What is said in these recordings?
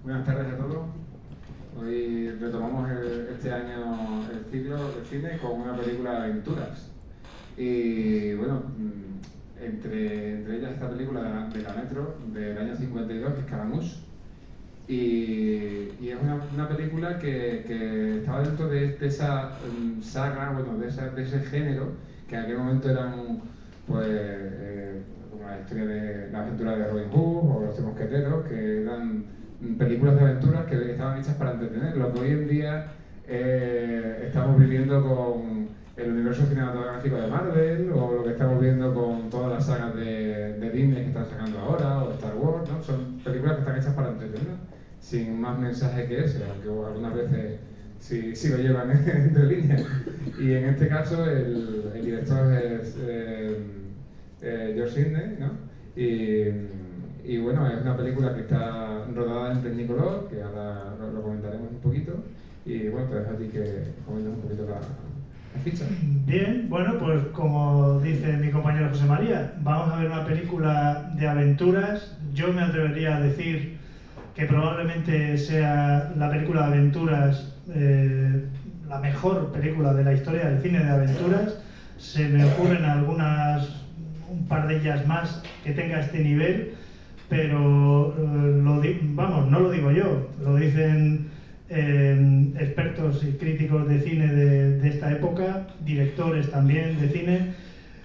Buenas tardes a todos. Hoy retomamos este año el ciclo de cine con una película de aventuras. Y bueno, entre ellas esta película de la Metro del año 52, que es Scaramouche. Y es una película que estaba dentro de esa saga, bueno, de ese género, que en aquel momento eran como la historia de la aventura de Robin Hood o Los Tres Mosqueteros, que eran películas de aventuras que estaban hechas para entretener. Lo que hoy en día estamos viviendo con el universo cinematográfico de Marvel, o lo que estamos viendo con todas las sagas de Disney que están sacando ahora, o Star Wars, ¿no? Son películas que están hechas para entretener, sin más mensaje que ese, aunque algunas veces sí lo llevan entre líneas. Y en este caso el director es George Sidney, ¿no? Y bueno, es una película que está rodada en Technicolor, que ahora lo comentaremos un poquito. Y bueno, te dejo a ti que comentes un poquito la ficha. Bien, bueno, pues como dice mi compañero José María, vamos a ver una película de aventuras. Yo me atrevería a decir que probablemente sea la película de aventuras, la mejor película de la historia del cine de aventuras. Se me ocurren un par de ellas más que tenga este nivel, pero no lo digo yo, lo dicen expertos y críticos de cine de esta época, directores también de cine.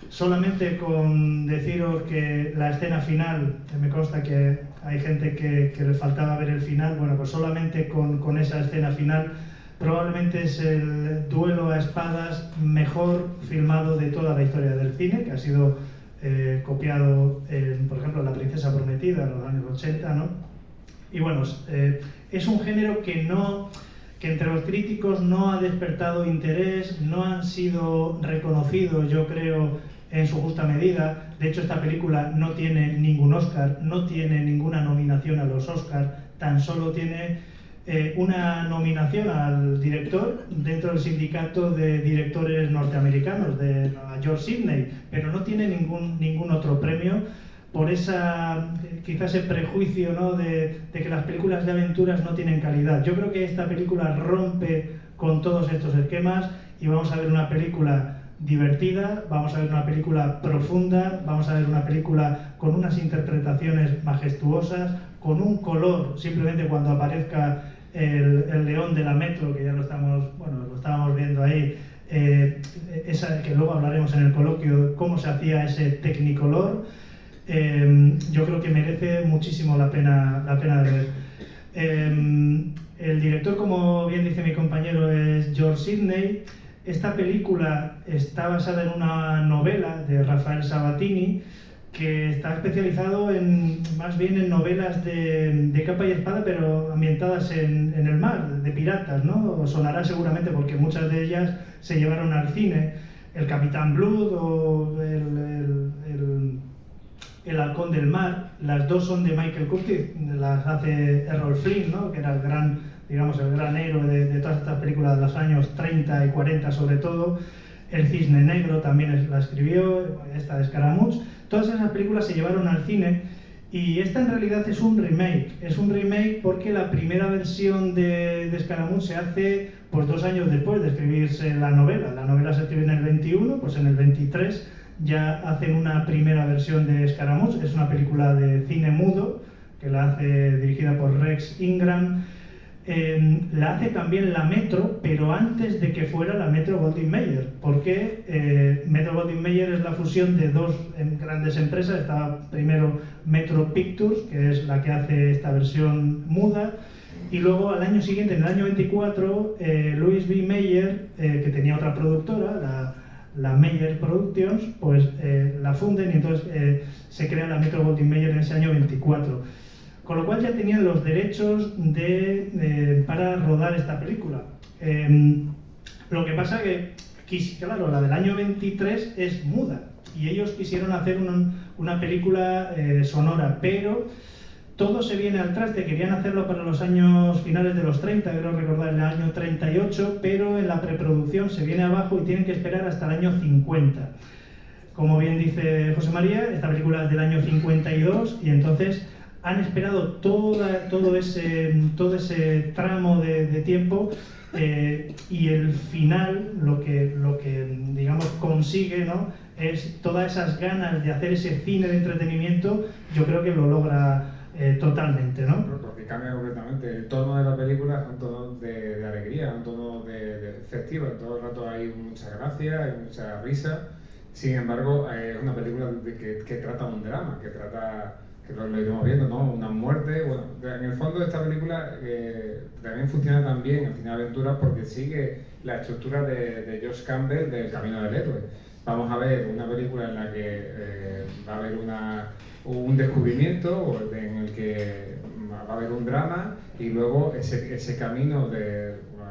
Solamente con deciros que la escena final, me consta que hay gente que le faltaba ver el final, bueno, pues solamente con esa escena final probablemente es el duelo a espadas mejor filmado de toda la historia del cine, que ha sido copiado por ejemplo, La Princesa Prometida en los años 80, ¿no? Y bueno, es un género que entre los críticos no ha despertado interés, no han sido reconocidos, yo creo, en su justa medida. De hecho, esta película no tiene ningún Oscar, no tiene ninguna nominación a los Oscars, tan solo tiene una nominación al director dentro del sindicato de directores norteamericanos, de George Sidney, pero no tiene ningún otro premio por quizás ese prejuicio, ¿no?, de que las películas de aventuras no tienen calidad. Yo creo que esta película rompe con todos estos esquemas y vamos a ver una película divertida, vamos a ver una película profunda, vamos a ver una película con unas interpretaciones majestuosas, con un color, simplemente cuando aparezca el león de la Metro, que ya lo estábamos viendo ahí, que luego hablaremos en el coloquio, cómo se hacía ese Technicolor. Yo creo que merece muchísimo la pena de ver. El director, como bien dice mi compañero, es George Sidney. Esta película está basada en una novela de Rafael Sabatini, que está especializado más bien en novelas de capa y espada, pero ambientadas en el mar, de piratas, ¿no? Os sonará seguramente porque muchas de ellas se llevaron al cine. El Capitán Blood o el Halcón del Mar, las dos son de Michael Curtiz, las hace Errol Flynn, ¿no?, que era el gran héroe de todas estas películas de los años 30 y 40 sobre todo. El Cisne Negro también la escribió, esta de Scaramouche. Todas esas películas se llevaron al cine y esta en realidad es un remake. Es un remake porque la primera versión de Scaramouche se hace pues 2 años después de escribirse la novela. La novela se escribe en el 21, pues en el 23 ya hacen una primera versión de Scaramouche. Es una película de cine mudo que la hace dirigida por Rex Ingram. La hace también la Metro, pero antes de que fuera la Metro Goldwyn Mayer, porque Metro Goldwyn Mayer es la fusión de dos grandes empresas. Estaba primero Metro Pictures, que es la que hace esta versión muda, y luego al año siguiente, en el año 24, Louis B. Mayer, que tenía otra productora, la Mayer Productions, pues la funden y entonces se crea la Metro Goldwyn Mayer en ese año 24. Con lo cual ya tenían los derechos para rodar esta película. Lo que pasa que, claro, la del año 23 es muda y ellos quisieron hacer una película sonora, pero todo se viene al traste. Querían hacerlo para los años finales de los 30, creo recordar el año 38, pero en la preproducción se viene abajo y tienen que esperar hasta el año 50. Como bien dice José María, esta película es del año 52 y entonces han esperado todo ese tramo de tiempo, y el final, lo que digamos consigue, ¿no?, es todas esas ganas de hacer ese cine de entretenimiento. Yo creo que lo logra totalmente, ¿no? Porque cambia completamente. El tono de la película es un tono de alegría, un tono de festivo. Todo el rato hay mucha gracia, hay mucha risa. Sin embargo, es una película que trata un drama, que lo iremos viendo, ¿no? Una muerte. Bueno, en el fondo esta película también funciona tan bien en Cine de Aventuras porque sigue la estructura de George Campbell del Camino del Héroe. Vamos a ver una película en la que va a haber un descubrimiento en el que va a haber un drama y luego ese camino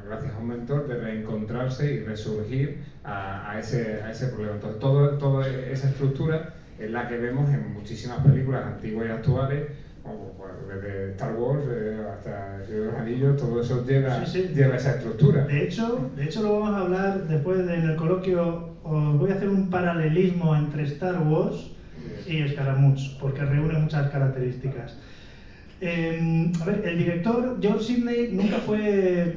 gracias a un mentor, de reencontrarse y resurgir a ese problema. Entonces, toda esa estructura es la que vemos en muchísimas películas antiguas y actuales, como desde Star Wars hasta El Señor de los Anillos. Todo eso lleva esa estructura. De hecho lo vamos a hablar después en el coloquio. Os voy a hacer un paralelismo entre Star Wars y Scaramouche, porque reúne muchas características. A ver, el director George Sidney nunca fue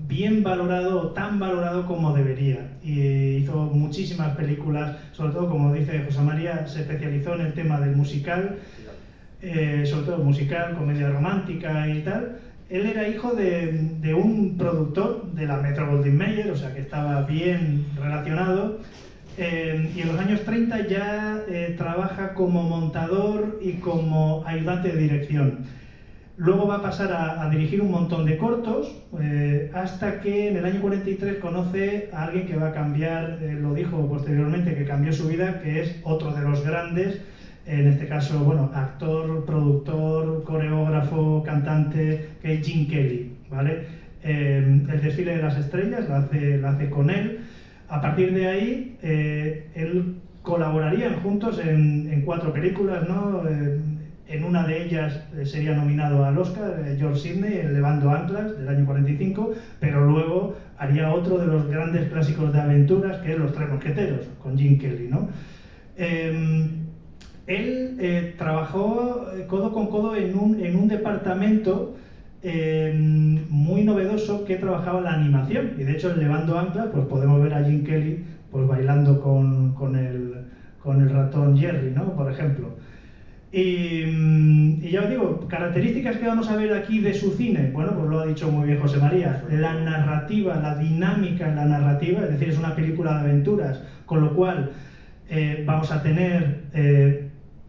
bien valorado o tan valorado como debería, y hizo muchísimas películas, sobre todo, como dice José María, se especializó en el tema del musical, sobre todo musical, comedia romántica y tal. Él era hijo de un productor de la Metro-Goldwyn-Mayer, o sea que estaba bien relacionado. Y en los años 30 ya trabaja como montador y como ayudante de dirección. Luego va a pasar a dirigir un montón de cortos, hasta que en el año 43 conoce a alguien que va a cambiar, lo dijo posteriormente, que cambió su vida, que es otro de los grandes, en este caso, bueno, actor, productor, coreógrafo, cantante, que es Gene Kelly, ¿vale? El desfile de las estrellas la hace con él. A partir de ahí, él colaborarían juntos en 4 películas, ¿no? En una de ellas sería nominado al Oscar, George Sidney, el Levando Anclas, del año 45, pero luego haría otro de los grandes clásicos de aventuras, que es Los Tres Mosqueteros, con Gene Kelly, ¿no? Él trabajó codo con codo en un departamento muy novedoso que trabajaba la animación, y de hecho en Levando Anclas pues podemos ver a Gene Kelly pues bailando con el ratón Jerry, ¿no?, por ejemplo. Y ya os digo, características que vamos a ver aquí de su cine. Bueno, pues lo ha dicho muy bien José María, la narrativa, la dinámica en la narrativa, es decir, es una película de aventuras, con lo cual vamos a tener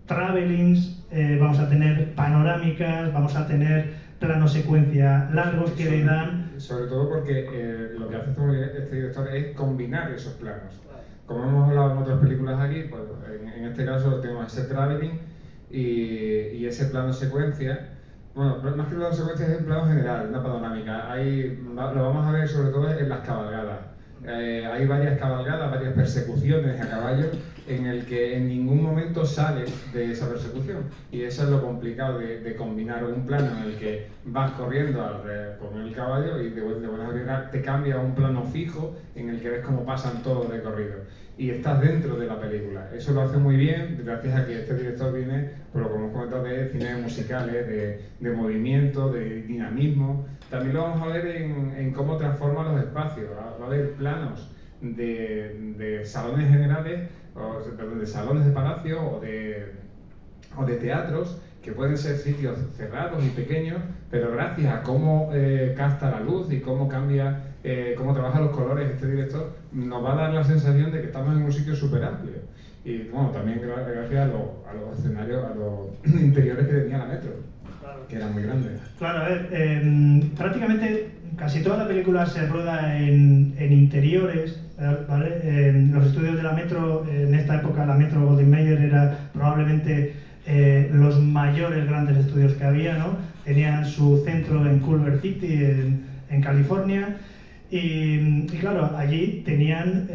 travelings, vamos a tener panorámicas, vamos a tener planos secuencia largos que le dan... Sobre todo porque lo que hace este director es combinar esos planos. Como hemos hablado en otras películas aquí, pues en este caso tenemos ese traveling y ese plano secuencia. Bueno, más que plano secuencia es un plano general, una panorámica. Lo vamos a ver sobre todo en las cabalgadas. Hay varias cabalgadas, varias persecuciones a caballo en el que en ningún momento sales de esa persecución, y eso es lo complicado de combinar un plano en el que vas corriendo con el caballo y de buenas a primeras te cambia a un plano fijo en el que ves cómo pasan todos de corrido y estás dentro de la película. Eso lo hace muy bien gracias a que este director viene, por lo que hemos comentado, de cine musicales, de movimiento, de dinamismo. También lo vamos a ver en cómo transforma los espacios. Va a haber planos de salones generales, de salones de palacio o de teatros, que pueden ser sitios cerrados y pequeños, pero gracias a cómo capta la luz y cómo cambia, cómo trabaja los colores este director, nos va a dar la sensación de que estamos en un sitio súper amplio. Y bueno, también gracias a los escenarios, a los interiores que tenía la Metro, que eran muy grandes. Claro, a ver, prácticamente casi toda la película se rueda en interiores, ¿vale? En los estudios de la Metro, en esta época la Metro-Goldwyn-Mayer era probablemente los mayores grandes estudios que había, ¿no? Tenían su centro en Culver City, en California, y claro, allí tenían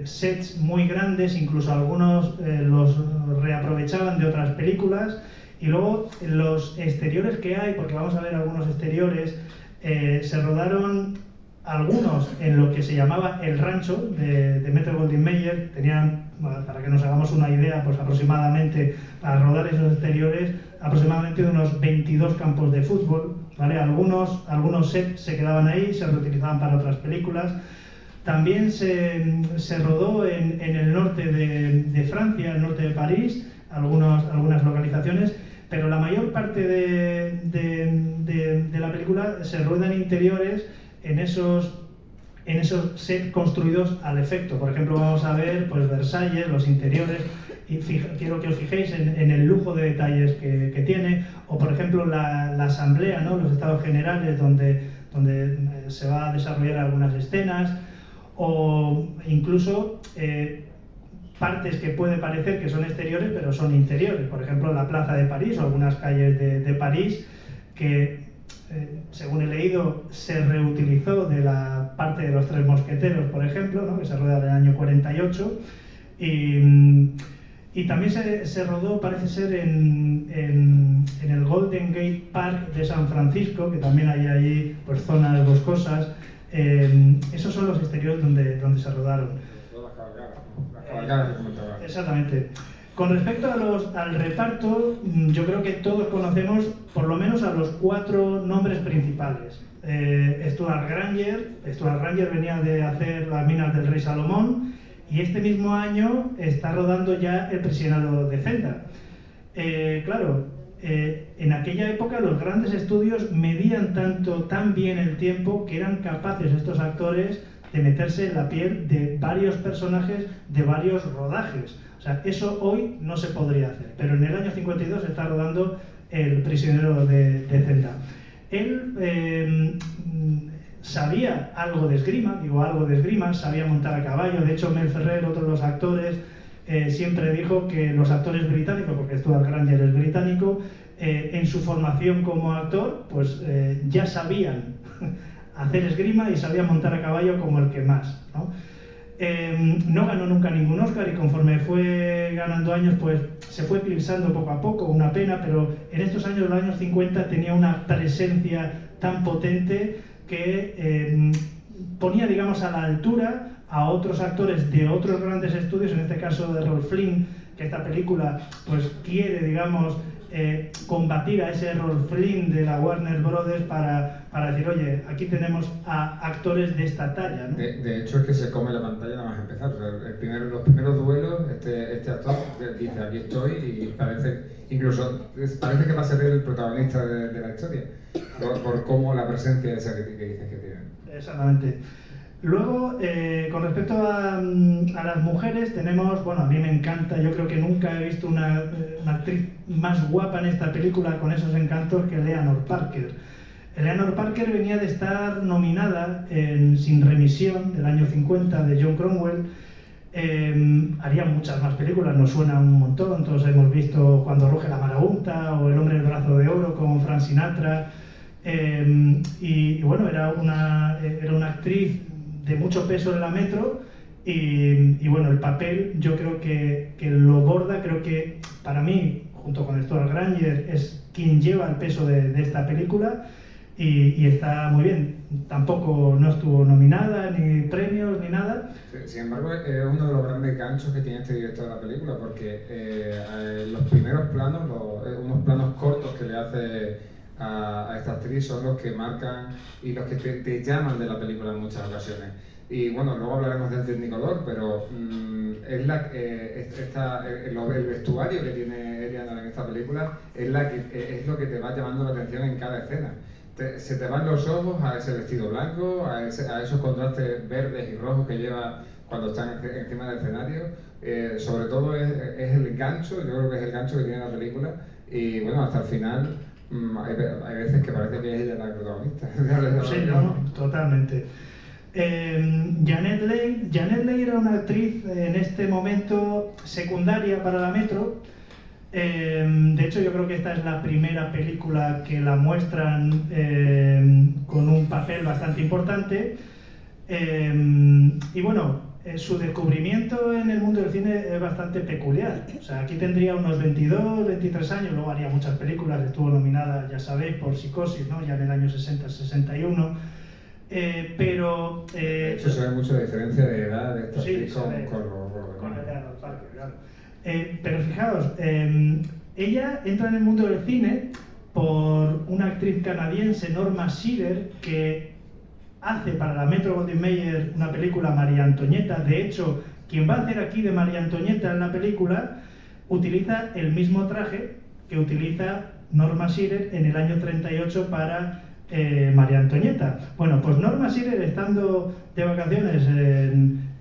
sets muy grandes, incluso algunos los reaprovechaban de otras películas, y luego los exteriores que hay, porque vamos a ver algunos exteriores, se rodaron algunos en lo que se llamaba el rancho de Metro-Goldwyn-Mayer. Tenían para que nos hagamos una idea, pues aproximadamente, para rodar esos exteriores, aproximadamente de unos 22 campos de fútbol, ¿vale? Algunos sets se quedaban ahí, se reutilizaban para otras películas. También se rodó en el norte de Francia, el norte de París, algunas localizaciones, pero la mayor parte de la película se rueda en interiores, en esos sets construidos al efecto. Por ejemplo, vamos a ver pues Versalles, los interiores, y quiero que os fijéis en el lujo de detalles que tiene, o por ejemplo la asamblea, ¿no? Los estados generales donde se va a desarrollar algunas escenas, o incluso partes que puede parecer que son exteriores pero son interiores. Por ejemplo, la plaza de París o algunas calles de París que, según he leído, se reutilizó de la parte de los Tres Mosqueteros, por ejemplo, ¿no? Que se rueda en el año 48, y también se rodó, parece ser, en el Golden Gate Park de San Francisco, que también hay allí pues zonas boscosas. Esos son los exteriores donde se rodaron. Las cabalgadas que comentaba. Exactamente. Con respecto al reparto, yo creo que todos conocemos por lo menos a los 4 nombres principales. Stuart Granger venía de hacer Las minas del rey Salomón, y este mismo año está rodando ya El prisionero de Zenda. Claro, en aquella época los grandes estudios medían tan bien el tiempo que eran capaces estos actores de meterse en la piel de varios personajes de varios rodajes. O sea, eso hoy no se podría hacer, pero en el año 52 se está rodando El prisionero de Zenda. Él sabía algo de esgrima, sabía montar a caballo. De hecho, Mel Ferrer, otro de los actores, siempre dijo que los actores británicos, porque Stuart Granger es británico, en su formación como actor, pues ya sabían hacer esgrima y sabían montar a caballo como el que más, ¿no? No ganó nunca ningún Oscar, y conforme fue ganando años, pues se fue eclipsando poco a poco, una pena, pero en estos años, los años 50, tenía una presencia tan potente que ponía, digamos, a la altura a otros actores de otros grandes estudios, en este caso de Errol Flynn, que esta película pues quiere, digamos, combatir a ese Errol Flynn de la Warner Brothers para decir, oye, aquí tenemos a actores de esta talla, ¿no? De hecho, es que se come la pantalla nada más empezar. O sea, los primeros duelos, este actor dice, aquí estoy, y parece que va a ser el protagonista de la historia, por cómo la presencia esa que dices que tiene. Exactamente. Luego, con respecto a las mujeres, tenemos, bueno, a mí me encanta, yo creo que nunca he visto una actriz más guapa en esta película con esos encantos que Eleanor Parker. Eleanor Parker venía de estar nominada en Sin remisión, del año 50, de John Cromwell. Haría muchas más películas, nos suena un montón, todos hemos visto Cuando ruge la marabunta o El hombre del brazo de oro con Frank Sinatra. Y bueno, era una actriz de mucho peso en la Metro, y bueno, el papel yo creo que lo borda. Creo que para mí, junto con Stuart Granger, es quien lleva el peso de esta película, y está muy bien. Tampoco no estuvo nominada, ni premios, ni nada. Sin embargo, es uno de los grandes ganchos que tiene este director de la película, porque los primeros planos, unos planos cortos que le hace a esta actriz, son los que marcan y los que te llaman de la película en muchas ocasiones. Y bueno, luego hablaremos del Technicolor, pero es el vestuario que tiene Eleanor en esta película es lo que te va llamando la atención en cada escena. Se te van los ojos a ese vestido blanco, a esos contrastes verdes y rojos que lleva cuando están encima del escenario. Sobre todo es el gancho, yo creo que es el gancho que tiene la película, y bueno, hasta el final hay veces que parece que es ella la protagonista. Sí, no, totalmente. Janet Leigh era una actriz en este momento secundaria para la Metro. De hecho, yo creo que esta es la primera película que la muestran con un papel bastante importante. Y bueno, su descubrimiento en el mundo del cine es bastante peculiar. O sea, aquí tendría unos 22, 23 años, luego haría muchas películas. Estuvo nominada, ya sabéis, por Psicosis, ¿no? Ya en el año 60-61. De hecho, se ve mucha diferencia de edad de esta actriz con Eleanor Parker. Pero fijaos, ella entra en el mundo del cine por una actriz canadiense, Norma Shearer, que hace para la Metro-Goldwyn-Mayer una película, María Antonieta. De hecho, quien va a hacer aquí de María Antonieta en la película utiliza el mismo traje que utiliza Norma Shearer en el año 38 para María Antonieta. Bueno, pues Norma Shearer, estando de vacaciones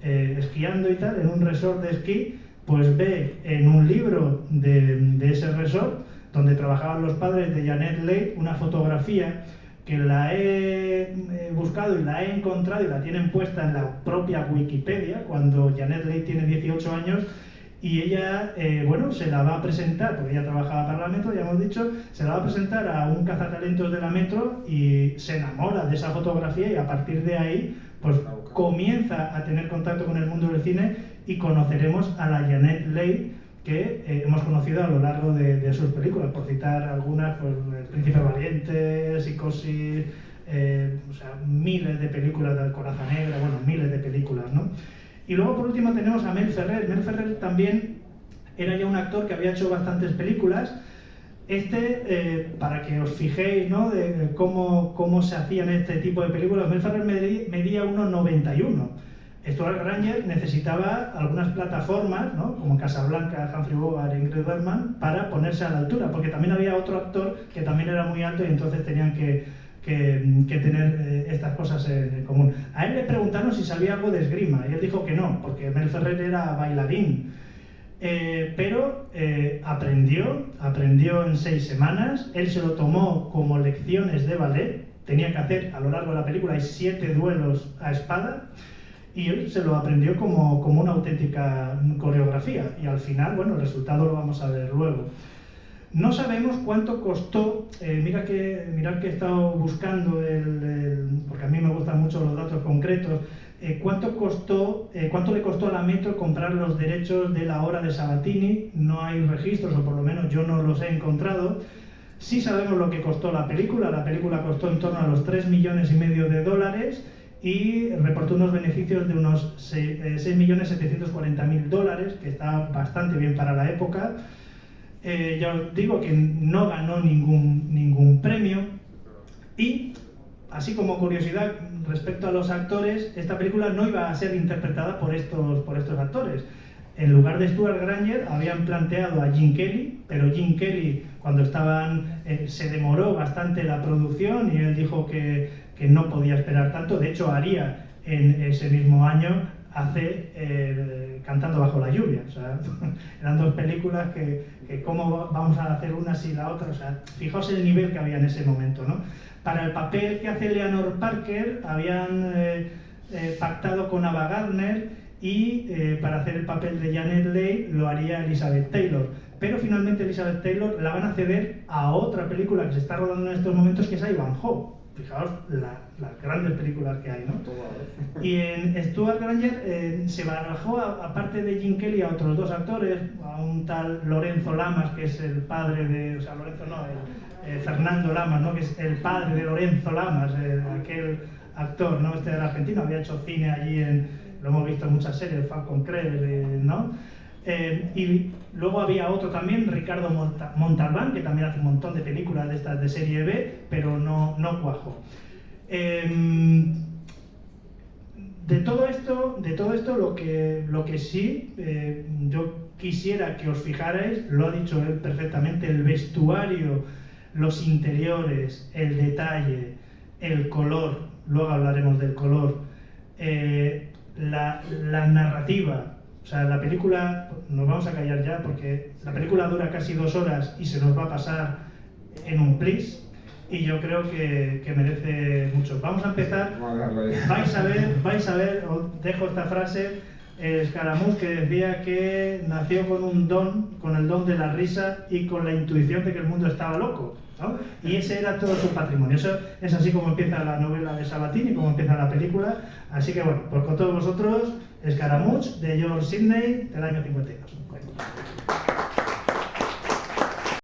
esquiando y tal, en un resort de esquí, pues ve en un libro de ese resort, donde trabajaban los padres de Janet Leigh, una fotografía que la he buscado y la he encontrado y la tienen puesta en la propia Wikipedia, cuando Janet Leigh tiene 18 años, y ella, bueno, se la va a presentar, porque ella trabajaba para la Metro, ya hemos dicho, se la va a presentar a un cazatalentos de la Metro y se enamora de esa fotografía, y a partir de ahí pues comienza a tener contacto con el mundo del cine, y conoceremos a la Janet Leigh que hemos conocido a lo largo de sus películas, por citar algunas, pues El Príncipe Valiente, Psicosis, o sea, miles de películas, de Coraza Negra, bueno, miles de películas, ¿no? Y luego por último tenemos a Mel Ferrer. Mel Ferrer también era ya un actor que había hecho bastantes películas. Para que os fijéis, ¿no?, de cómo se hacían este tipo de películas, Mel Ferrer medía 1,91. Stuart Granger necesitaba algunas plataformas, ¿no?, como Casablanca, Humphrey Bogart e Ingrid Bergman, para ponerse a la altura, porque también había otro actor que también era muy alto y entonces tenían que tener estas cosas en común. A él le preguntaron si sabía algo de esgrima y él dijo que no, porque Mel Ferrer era bailarín. Pero aprendió en 6 semanas. Él se lo tomó como lecciones de ballet. Tenía que hacer a lo largo de la película, hay 7 duelos a espada, y él se lo aprendió como una auténtica coreografía, y al final, bueno, el resultado lo vamos a ver luego. No sabemos cuánto costó, mirad que he estado buscando, porque a mí me gustan mucho los datos concretos, cuánto le costó a la Metro comprar los derechos de La Hora de Sabatini. No hay registros, o por lo menos yo no los he encontrado. Sí sabemos lo que costó la película costó en torno a los $3,5 millones y reportó unos beneficios de unos $6.740.000, que está bastante bien para la época. Ya os digo que no ganó ningún premio. Y, así como curiosidad respecto a los actores, esta película no iba a ser interpretada por estos actores. En lugar de Stuart Granger habían planteado a Gene Kelly, pero Gene Kelly, cuando se demoró bastante la producción, y él dijo que no podía esperar tanto. De hecho, haría en ese mismo año Cantando bajo la lluvia. O sea, eran 2 películas que cómo vamos a hacer una si la otra. O sea, fijaos el nivel que había en ese momento, ¿no? Para el papel que hace Eleanor Parker habían pactado con Ava Gardner, y para hacer el papel de Janet Leigh lo haría Elizabeth Taylor. Pero finalmente Elizabeth Taylor la van a ceder a otra película que se está rodando en estos momentos, que es Ivanhoe. Fijaos las grandes películas que hay, ¿no? Y en Stuart Granger se barajó, aparte de Gene Kelly, a otros 2 actores, a un tal Lorenzo Lamas, que es el padre de... O sea, Lorenzo no, Fernando Lamas, ¿no?, que es el padre de Lorenzo Lamas, aquel actor, ¿no?, de Argentina, había hecho cine allí, lo hemos visto en muchas series, Falcon Crest, ¿no? Y luego había otro también, Ricardo Montalbán, que también hace un montón de películas de estas de serie B, pero no cuajo. De todo esto lo que sí yo quisiera que os fijarais, lo ha dicho él perfectamente: el vestuario, los interiores, el detalle, el color, luego hablaremos del color, la narrativa. O sea, la película, nos vamos a callar ya porque la película dura casi 2 horas y se nos va a pasar en un plis, y yo creo que merece mucho. Vamos a empezar. Vais a ver, os dejo esta frase, Scaramouche, que decía que nació con el don de la risa y con la intuición de que el mundo estaba loco, ¿no? Y ese era todo su patrimonio. Eso es así como empieza la novela de Sabatini, como empieza la película. Así que bueno, pues con todos vosotros, Scaramouche, de George Sidney, del año 52. Bueno.